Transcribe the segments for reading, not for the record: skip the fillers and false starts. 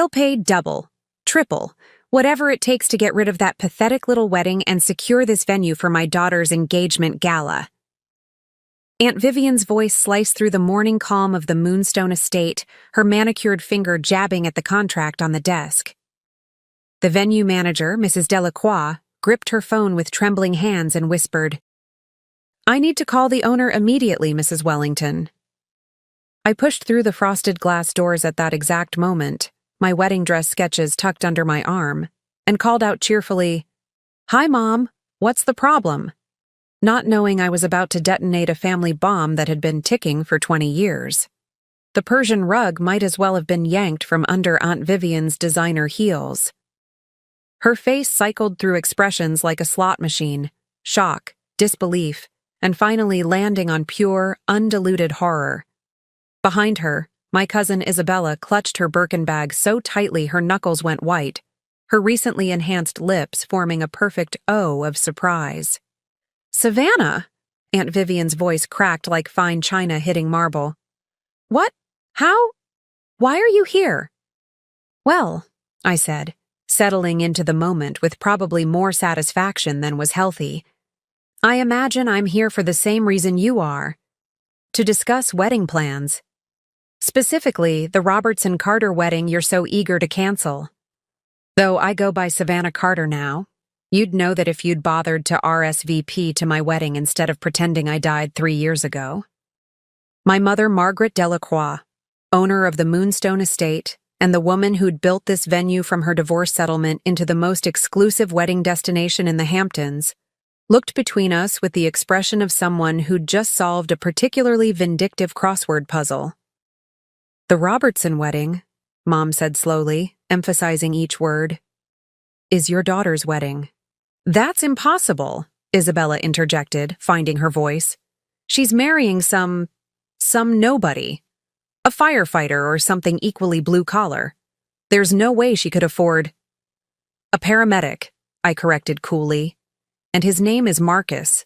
I'll pay double, triple, whatever it takes to get rid of that pathetic little wedding and secure this venue for my daughter's engagement gala." Aunt Vivian's voice sliced through the morning calm of the Moonstone Estate, her manicured finger jabbing at the contract on the desk. The venue manager, Mrs. Delacroix, gripped her phone with trembling hands and whispered, "I need to call the owner immediately, Mrs. Wellington." I pushed through the frosted glass doors at that exact moment, my wedding dress sketches tucked under my arm, and called out cheerfully, "Hi, Mom, what's the problem?" Not knowing I was about to detonate a family bomb that had been ticking for 20 years. The Persian rug might as well have been yanked from under Aunt Vivian's designer heels. Her face cycled through expressions like a slot machine, shock, disbelief, and finally landing on pure, undiluted horror. Behind her, my cousin Isabella clutched her Birkin bag so tightly her knuckles went white, her recently enhanced lips forming a perfect O of surprise. "Savannah!" Aunt Vivian's voice cracked like fine china hitting marble. "What? How? Why are you here?" "Well," I said, settling into the moment with probably more satisfaction than was healthy, "I imagine I'm here for the same reason you are. To discuss wedding plans. Specifically, the Robertson-Carter wedding you're so eager to cancel. Though I go by Savannah Carter now. You'd know that if you'd bothered to RSVP to my wedding instead of pretending I died 3 years ago. My mother, Margaret Delacroix, owner of the Moonstone Estate, and the woman who'd built this venue from her divorce settlement into the most exclusive wedding destination in the Hamptons, looked between us with the expression of someone who'd just solved a particularly vindictive crossword puzzle. "The Robertson wedding," Mom said slowly, emphasizing each word, "is your daughter's wedding." "That's impossible," Isabella interjected, finding her voice. "She's marrying some nobody. A firefighter or something equally blue-collar. There's no way she could afford—" "A paramedic," I corrected coolly. "And his name is Marcus.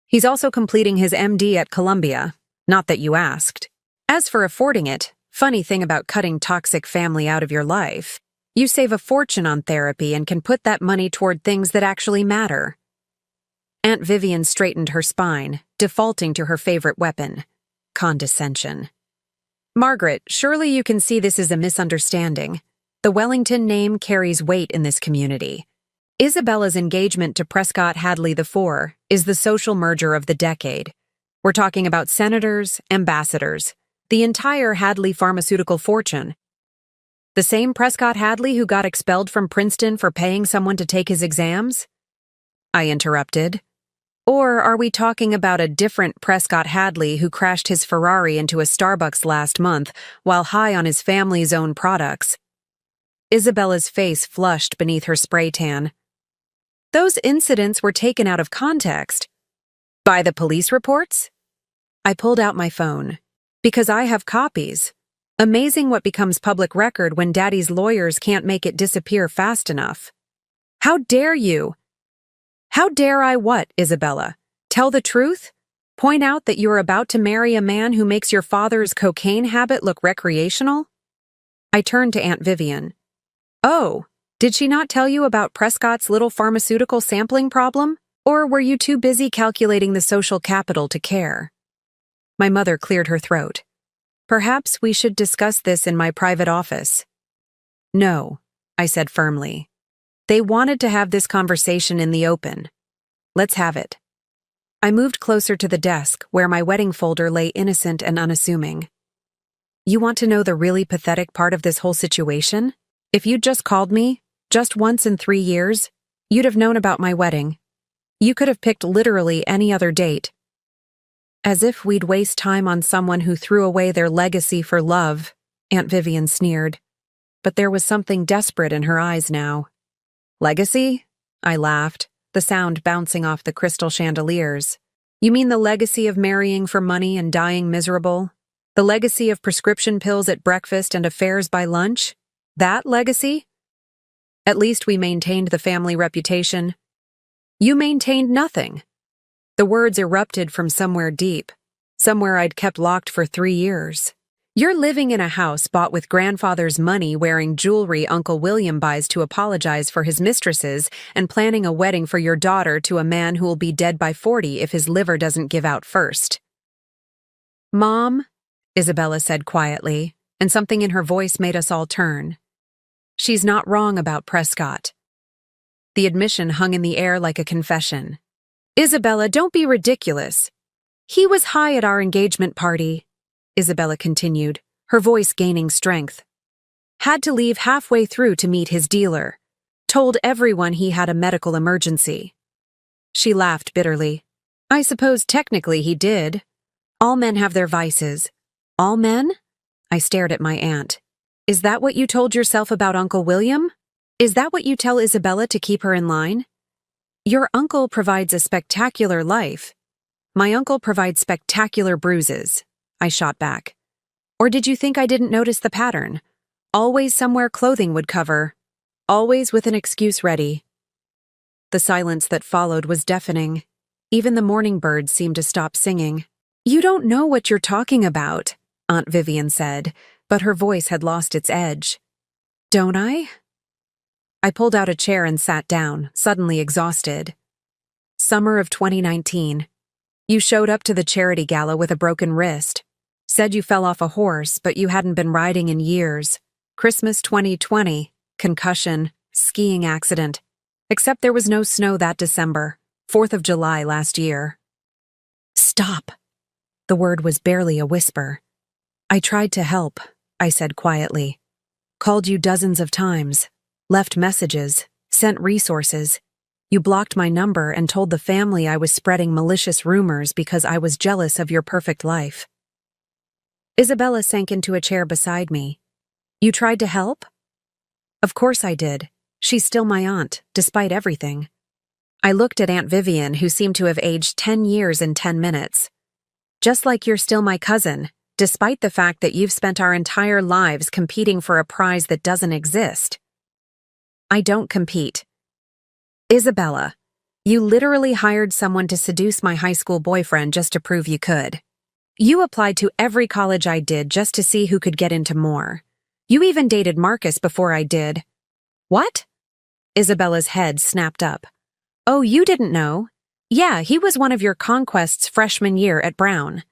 He's also completing his MD at Columbia. Not that you asked. As for affording it, funny thing about cutting toxic family out of your life. You save a fortune on therapy and can put that money toward things that actually matter." Aunt Vivian straightened her spine, defaulting to her favorite weapon, condescension. "Margaret, surely you can see this is a misunderstanding. The Wellington name carries weight in this community. Isabella's engagement to Prescott Hadley IV is the social merger of the decade. We're talking about senators, ambassadors, the entire Hadley pharmaceutical fortune. The same Prescott Hadley who got expelled from Princeton for paying someone to take his exams?" I interrupted. "Or are we talking about a different Prescott Hadley who crashed his Ferrari into a Starbucks last month while high on his family's own products?" Isabella's face flushed beneath her spray tan. "Those incidents were taken out of context." "By the police reports?" I pulled out my phone. "Because I have copies. Amazing what becomes public record when Daddy's lawyers can't make it disappear fast enough." "How dare you?" "How dare I what, Isabella? Tell the truth? Point out that you're about to marry a man who makes your father's cocaine habit look recreational?" I turned to Aunt Vivian. "Oh, did she not tell you about Prescott's little pharmaceutical sampling problem? Or were you too busy calculating the social capital to care?" My mother cleared her throat. "Perhaps we should discuss this in my private office." "No," I said firmly. "They wanted to have this conversation in the open. Let's have it." I moved closer to the desk where my wedding folder lay innocent and unassuming. "You want to know the really pathetic part of this whole situation? If you'd just called me, just once in 3 years, you'd have known about my wedding. You could have picked literally any other date. As if we'd waste time on someone who threw away their legacy for love," Aunt Vivian sneered. But there was something desperate in her eyes now. "Legacy?" I laughed, the sound bouncing off the crystal chandeliers. "You mean the legacy of marrying for money and dying miserable? The legacy of prescription pills at breakfast and affairs by lunch? That legacy? At least we maintained the family reputation." "You maintained nothing." The words erupted from somewhere deep, somewhere I'd kept locked for 3 years. You're living in a house bought with grandfather's money, wearing jewelry Uncle William buys to apologize for his mistresses, and planning a wedding for your daughter to a man who will be dead by 40 if his liver doesn't give out first. Mom, Isabella said quietly, and something in her voice made us all turn. She's not wrong about Prescott. The admission hung in the air like a confession. Isabella, don't be ridiculous. He was high at our engagement party, Isabella continued, her voice gaining strength. Had to leave halfway through to meet his dealer. Told everyone he had a medical emergency. She laughed bitterly. I suppose technically he did. All men have their vices. All men? I stared at my aunt. Is that what you told yourself about Uncle William? Is that what you tell Isabella to keep her in line? Your uncle provides a spectacular life. My uncle provides spectacular bruises, I shot back. Or did you think I didn't notice the pattern? Always somewhere clothing would cover. Always with an excuse ready. The silence that followed was deafening. Even the morning birds seemed to stop singing. You don't know what you're talking about, Aunt Vivian said, but her voice had lost its edge. Don't I? I pulled out a chair and sat down, suddenly exhausted. Summer of 2019. You showed up to the charity gala with a broken wrist. Said you fell off a horse, but you hadn't been riding in years. Christmas 2020, concussion, skiing accident. Except there was no snow that December, 4th of July last year. Stop. The word was barely a whisper. I tried to help, I said quietly. Called you dozens of times. Left messages, sent resources. You blocked my number and told the family I was spreading malicious rumors because I was jealous of your perfect life. Isabella sank into a chair beside me. You tried to help? Of course I did. She's still my aunt, despite everything. I looked at Aunt Vivian, who seemed to have aged 10 years in 10 minutes. Just like you're still my cousin, despite the fact that you've spent our entire lives competing for a prize that doesn't exist. I don't compete. Isabella, you literally hired someone to seduce my high school boyfriend just to prove you could. You applied to every college I did just to see who could get into more. You even dated Marcus before I did. What? Isabella's head snapped up. Oh, you didn't know? Yeah, he was one of your conquests freshman year at Brown.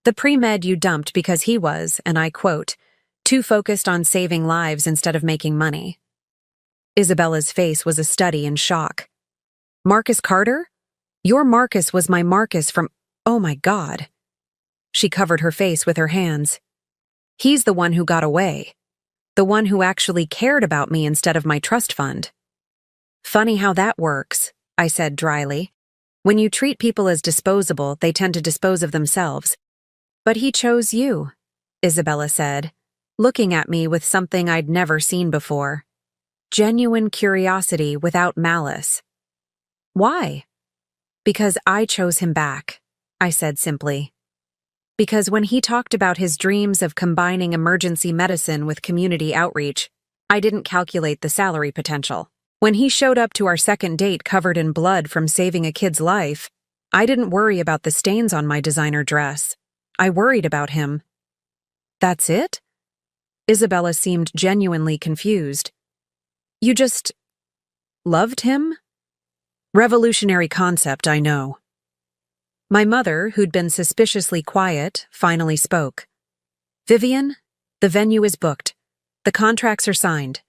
The pre-med you dumped because he was, and I quote, too focused on saving lives instead of making money. Isabella's face was a study in shock. Marcus Carter? Your Marcus was my Marcus from... Oh my God. She covered her face with her hands. He's the one who got away. The one who actually cared about me instead of my trust fund. Funny how that works, I said dryly. When you treat people as disposable, they tend to dispose of themselves. But he chose you, Isabella said, looking at me with something I'd never seen before. Genuine curiosity without malice. Why? Because I chose him back, I said simply. Because when he talked about his dreams of combining emergency medicine with community outreach, I didn't calculate the salary potential. When he showed up to our second date covered in blood from saving a kid's life, I didn't worry about the stains on my designer dress. I worried about him. That's it? Isabella seemed genuinely confused. You just... loved him? Revolutionary concept, I know. My mother, who'd been suspiciously quiet, finally spoke. Vivian, the venue is booked. The contracts are signed.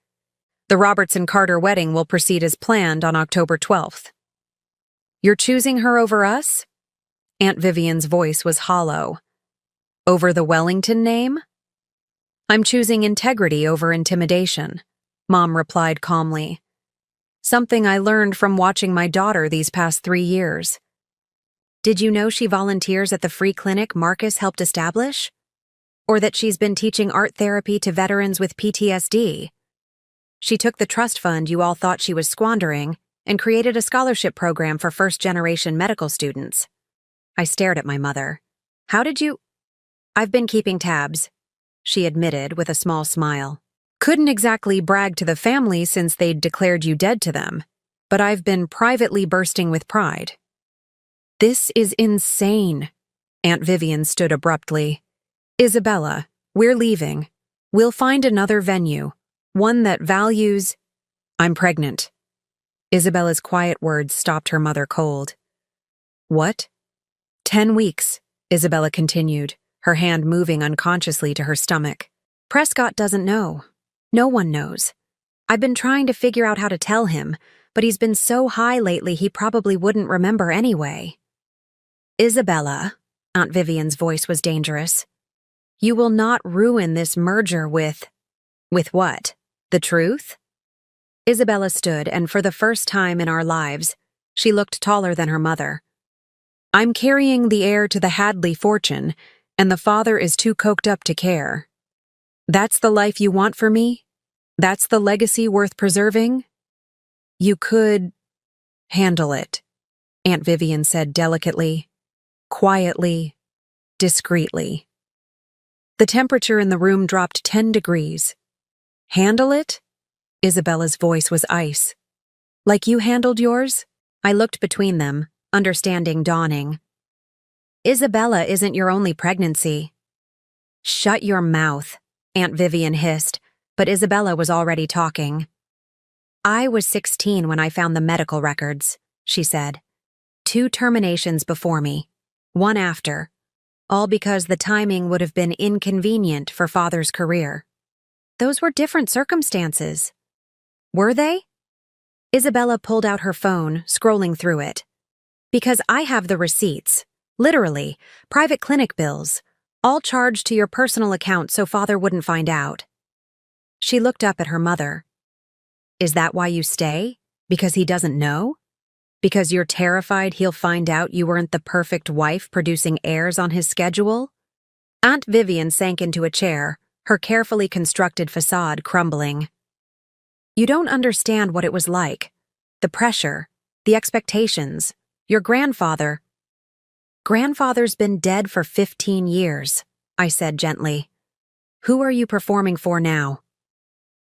The Robertson-Carter wedding will proceed as planned on October 12th. You're choosing her over us? Aunt Vivian's voice was hollow. Over the Wellington name? I'm choosing integrity over intimidation, Mom replied calmly. Something I learned from watching my daughter these past 3 years. Did you know she volunteers at the free clinic Marcus helped establish? Or that she's been teaching art therapy to veterans with PTSD? She took the trust fund you all thought she was squandering and created a scholarship program for first-generation medical students. I stared at my mother. How did you... I've been keeping tabs, she admitted with a small smile. Couldn't exactly brag to the family since they'd declared you dead to them, but I've been privately bursting with pride. This is insane. Aunt Vivian stood abruptly. Isabella, We're leaving. We'll find another venue, one that values— I'm pregnant. Isabella's quiet words stopped her mother cold. What? 10 weeks, Isabella continued, her hand moving unconsciously to her stomach. Prescott doesn't know. No one knows. I've been trying to figure out how to tell him, but he's been so high lately he probably wouldn't remember anyway. Isabella, Aunt Vivian's voice was dangerous. You will not ruin this merger with— With what? The truth? Isabella stood, and for the first time in our lives, she looked taller than her mother. I'm carrying the heir to the Hadley fortune, and the father is too coked up to care. That's the life you want for me? That's the legacy worth preserving? You could handle it, Aunt Vivian said delicately, quietly, discreetly. The temperature in the room dropped 10 degrees. Handle it? Isabella's voice was ice. Like you handled yours? I looked between them, understanding dawning. Isabella isn't your only pregnancy. Shut your mouth, Aunt Vivian hissed, but Isabella was already talking. I was 16 when I found the medical records, she said. 2 terminations before me, 1 after. All because the timing would have been inconvenient for father's career. Those were different circumstances. Were they? Isabella pulled out her phone, scrolling through it. Because I have the receipts, literally, private clinic bills, all charged to your personal account so father wouldn't find out. She looked up at her mother. Is that why you stay? Because he doesn't know? Because you're terrified he'll find out you weren't the perfect wife producing heirs on his schedule? Aunt Vivian sank into a chair, her carefully constructed facade crumbling. You don't understand what it was like. The pressure, the expectations. Your grandfather— Grandfather's been dead for 15 years, I said gently. Who are you performing for now?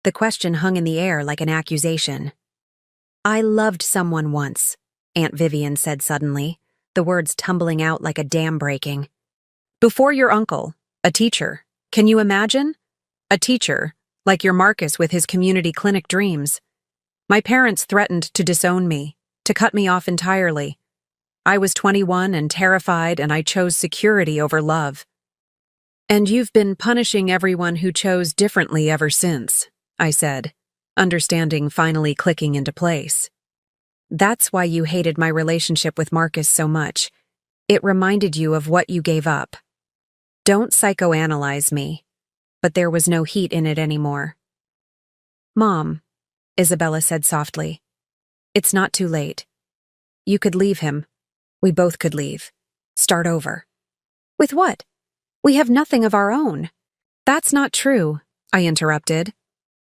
The question hung in the air like an accusation. I loved someone once, Aunt Vivian said suddenly, the words tumbling out like a dam breaking. Before your uncle, a teacher. Can you imagine? A teacher, like your Marcus with his community clinic dreams. My parents threatened to disown me, to cut me off entirely. I was 21 and terrified, and I chose security over love. And you've been punishing everyone who chose differently ever since, I said, understanding finally clicking into place. That's why you hated my relationship with Marcus so much. It reminded you of what you gave up. Don't psychoanalyze me. But there was no heat in it anymore. Mom, Isabella said softly, it's not too late. You could leave him. We both could leave. Start over. With what? We have nothing of our own. That's not true, I interrupted.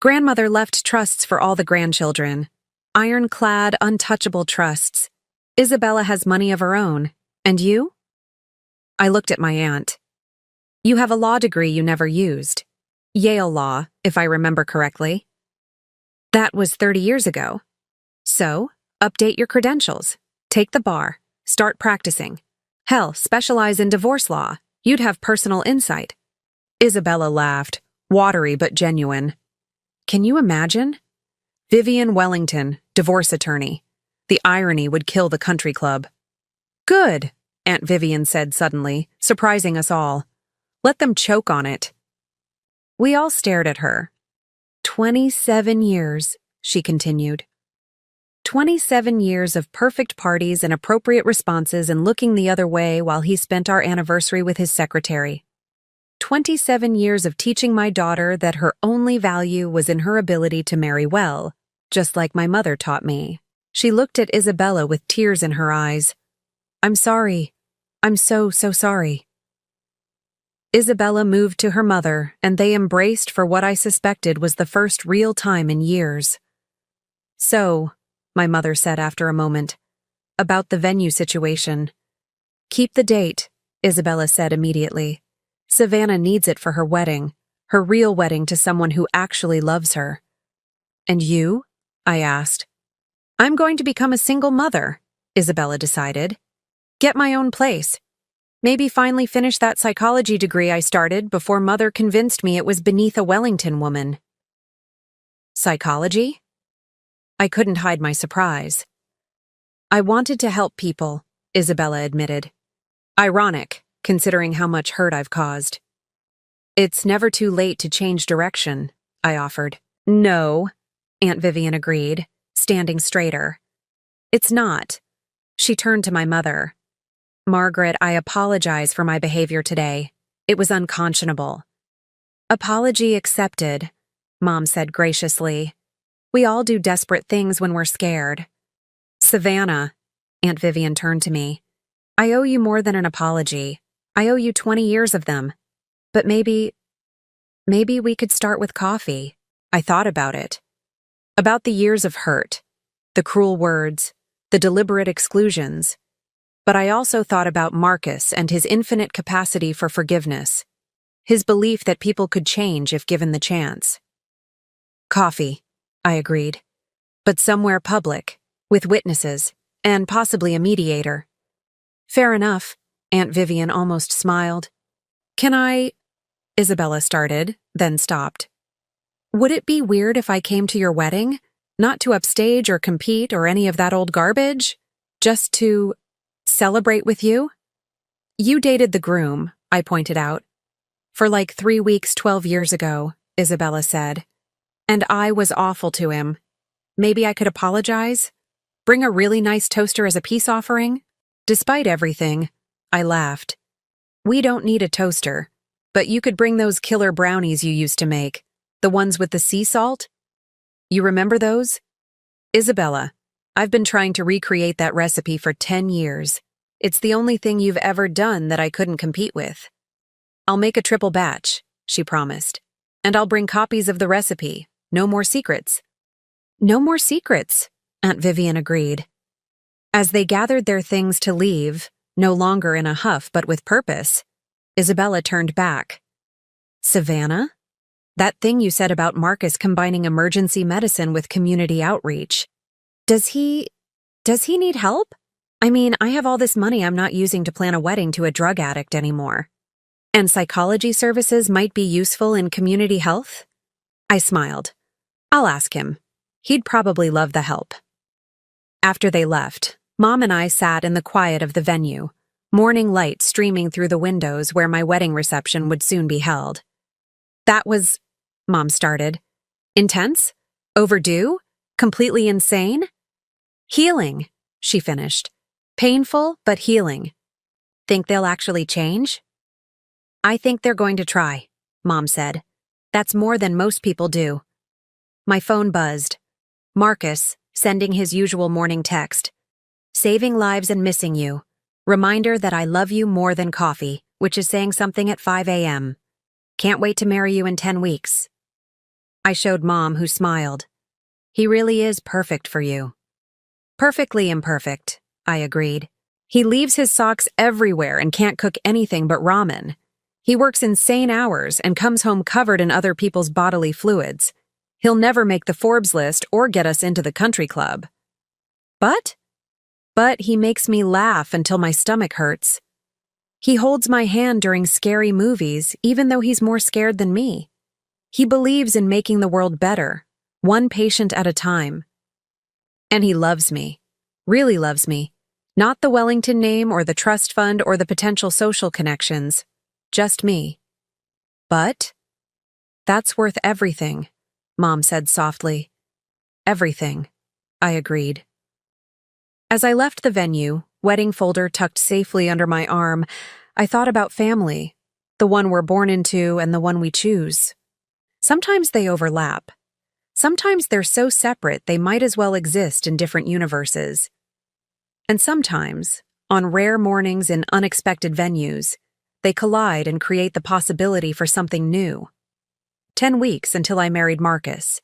Grandmother left trusts for all the grandchildren. Ironclad, untouchable trusts. Isabella has money of her own. And you? I looked at my aunt. You have a law degree you never used. Yale law, if I remember correctly. That was 30 years ago. So, update your credentials. Take the bar. Start practicing. Hell, specialize in divorce law. You'd have personal insight. Isabella laughed, watery but genuine. Can you imagine? Vivian Wellington, divorce attorney. The irony would kill the country club. Good, Aunt Vivian said suddenly, surprising us all. Let them choke on it. We all stared at her. 27 years, she continued. 27 years of perfect parties and appropriate responses and looking the other way while he spent our anniversary with his secretary. 27 years of teaching my daughter that her only value was in her ability to marry well, just like my mother taught me. She looked at Isabella with tears in her eyes. I'm sorry. I'm so sorry. Isabella moved to her mother, and they embraced for what I suspected was the first real time in years. So, my mother said after a moment, about the venue situation. Keep the date, Isabella said immediately. Savannah needs it for her wedding, her real wedding to someone who actually loves her. And you? I asked. I'm going to become a single mother, Isabella decided. Get my own place. Maybe finally finish that psychology degree I started before Mother convinced me it was beneath a Wellington woman. Psychology? I couldn't hide my surprise. I wanted to help people, Isabella admitted. Ironic, considering how much hurt I've caused. It's never too late to change direction, I offered. No, Aunt Vivian agreed, standing straighter. It's not. She turned to my mother. Margaret, I apologize for my behavior today. It was unconscionable. Apology accepted, Mom said graciously. We all do desperate things when we're scared. Savannah, Aunt Vivian turned to me. I owe you more than an apology. I owe you 20 years of them. But maybe we could start with coffee. I thought about it. About the years of hurt, the cruel words, the deliberate exclusions. But I also thought about Marcus and his infinite capacity for forgiveness, his belief that people could change if given the chance. Coffee, I agreed. But somewhere public, with witnesses, and possibly a mediator. Fair enough, Aunt Vivian almost smiled. Can I... Isabella started, then stopped. Would it be weird if I came to your wedding? Not to upstage or compete or any of that old garbage? Just to celebrate with you? You dated the groom, I pointed out. For like 3 weeks 12 years ago, Isabella said. And I was awful to him. Maybe I could apologize? Bring a really nice toaster as a peace offering? Despite everything, I laughed. We don't need a toaster, but you could bring those killer brownies you used to make, the ones with the sea salt. You remember those? Isabella, I've been trying to recreate that recipe for 10 years. It's the only thing you've ever done that I couldn't compete with. I'll make a triple batch, she promised. And I'll bring copies of the recipe. No more secrets. No more secrets, Aunt Vivian agreed. As they gathered their things to leave, no longer in a huff but with purpose, Isabella turned back. Savannah? That thing you said about Marcus combining emergency medicine with community outreach. Does he need help? I mean, I have all this money I'm not using to plan a wedding to a drug addict anymore. And psychology services might be useful in community health? I smiled. I'll ask him. He'd probably love the help. After they left, Mom and I sat in the quiet of the venue, morning light streaming through the windows where my wedding reception would soon be held. That was, Mom started. Intense? Overdue? Completely insane? Healing, she finished. Painful, but healing. Think they'll actually change? I think they're going to try, Mom said. That's more than most people do. My phone buzzed. Marcus, sending his usual morning text. Saving lives and missing you. Reminder that I love you more than coffee, which is saying something at 5 a.m. Can't wait to marry you in 10 weeks. I showed Mom, who smiled. He really is perfect for you. Perfectly imperfect, I agreed. He leaves his socks everywhere and can't cook anything but ramen. He works insane hours and comes home covered in other people's bodily fluids. He'll never make the Forbes list or get us into the country club. But he makes me laugh until my stomach hurts. He holds my hand during scary movies, even though he's more scared than me. He believes in making the world better, one patient at a time. And he loves me, really loves me. Not the Wellington name or the trust fund or the potential social connections, just me. But that's worth everything, Mom said softly. Everything, I agreed. As I left the venue, wedding folder tucked safely under my arm, I thought about family, the one we're born into and the one we choose. Sometimes they overlap. Sometimes they're so separate they might as well exist in different universes. And sometimes, on rare mornings in unexpected venues, they collide and create the possibility for something new. 10 weeks until I married Marcus.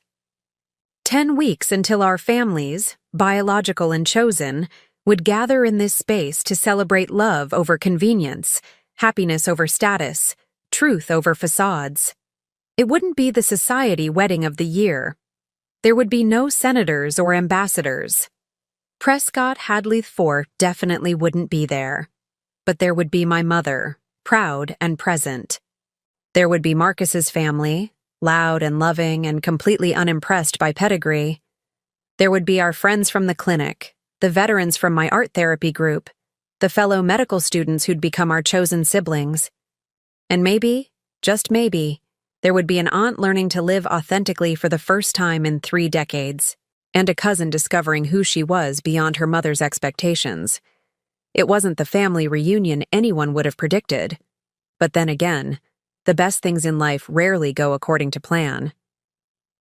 10 weeks until our families, biological and chosen, would gather in this space to celebrate love over convenience, happiness over status, truth over facades. It wouldn't be the society wedding of the year. There would be no senators or ambassadors. Prescott Hadley IV definitely wouldn't be there. but there would be my mother, proud and present. There would be Marcus's family, loud and loving and completely unimpressed by pedigree. There would be our friends from the clinic, the veterans from my art therapy group, the fellow medical students who'd become our chosen siblings. And maybe, just maybe, there would be an aunt learning to live authentically for the first time in 3 decades, and a cousin discovering who she was beyond her mother's expectations. It wasn't the family reunion anyone would have predicted. But then again, the best things in life rarely go according to plan.